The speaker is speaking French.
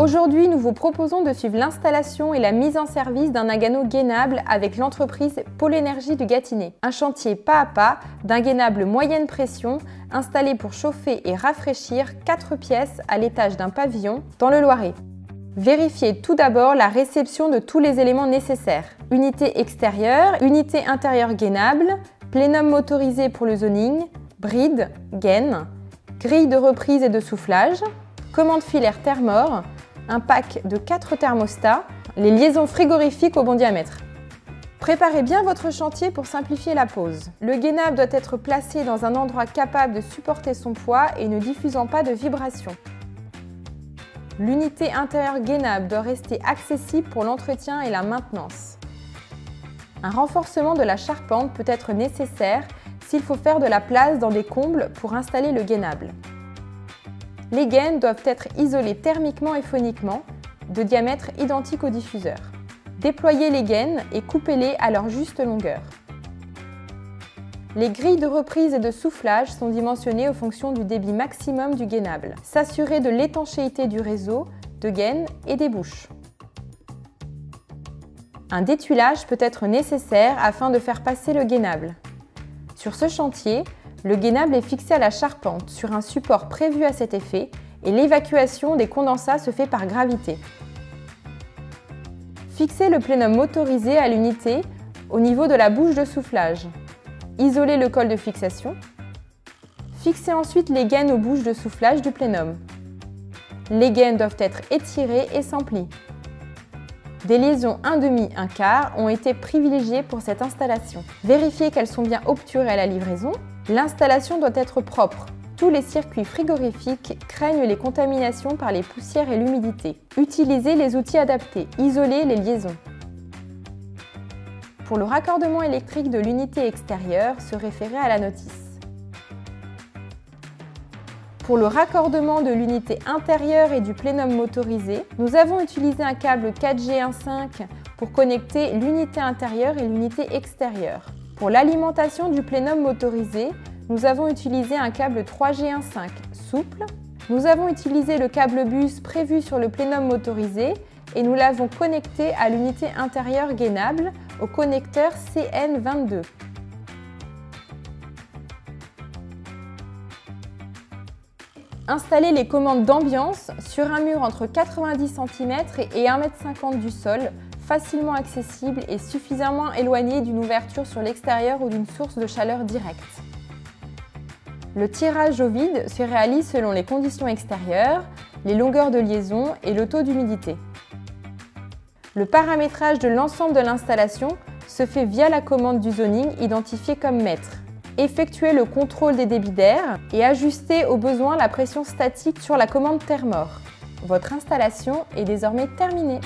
Aujourd'hui, nous vous proposons de suivre l'installation et la mise en service d'un Nagano gainable avec l'entreprise Pôle Énergie du Gâtinais. Un chantier pas à pas d'un gainable moyenne pression installé pour chauffer et rafraîchir 4 pièces à l'étage d'un pavillon dans le Loiret. Vérifiez tout d'abord la réception de tous les éléments nécessaires. Unité extérieure, unité intérieure gainable, plénum motorisé pour le zoning, bride, gaine, grille de reprise et de soufflage, commande filaire thermore, un pack de 4 thermostats, les liaisons frigorifiques au bon diamètre. Préparez bien votre chantier pour simplifier la pose. Le gainable doit être placé dans un endroit capable de supporter son poids et ne diffusant pas de vibrations. L'unité intérieure gainable doit rester accessible pour l'entretien et la maintenance. Un renforcement de la charpente peut être nécessaire s'il faut faire de la place dans des combles pour installer le gainable. Les gaines doivent être isolées thermiquement et phoniquement, de diamètre identique au diffuseur. Déployez les gaines et coupez-les à leur juste longueur. Les grilles de reprise et de soufflage sont dimensionnées en fonction du débit maximum du gainable. S'assurer de l'étanchéité du réseau, de gaines et des bouches. Un détuilage peut être nécessaire afin de faire passer le gainable. Sur ce chantier, le gainable est fixé à la charpente sur un support prévu à cet effet et l'évacuation des condensats se fait par gravité. Fixez le plénum motorisé à l'unité au niveau de la bouche de soufflage. Isolez le col de fixation. Fixez ensuite les gaines aux bouches de soufflage du plénum. Les gaines doivent être étirées et sans plis. Des liaisons 1/2-1/4 ont été privilégiées pour cette installation. Vérifiez qu'elles sont bien obturées à la livraison. L'installation doit être propre. Tous les circuits frigorifiques craignent les contaminations par les poussières et l'humidité. Utilisez les outils adaptés. Isolez les liaisons. Pour le raccordement électrique de l'unité extérieure, se référer à la notice. Pour le raccordement de l'unité intérieure et du plénum motorisé, nous avons utilisé un câble 4G15 pour connecter l'unité intérieure et l'unité extérieure. Pour l'alimentation du plénum motorisé, nous avons utilisé un câble 3G15 souple. Nous avons utilisé le câble bus prévu sur le plénum motorisé et nous l'avons connecté à l'unité intérieure gainable au connecteur CN22. Installez les commandes d'ambiance sur un mur entre 90 cm et 1,50 m du sol, facilement accessible et suffisamment éloigné d'une ouverture sur l'extérieur ou d'une source de chaleur directe. Le tirage au vide se réalise selon les conditions extérieures, les longueurs de liaison et le taux d'humidité. Le paramétrage de l'ensemble de l'installation se fait via la commande du zoning identifiée comme mètre. Effectuez le contrôle des débits d'air et ajustez au besoin la pression statique sur la commande thermore. Votre installation est désormais terminée.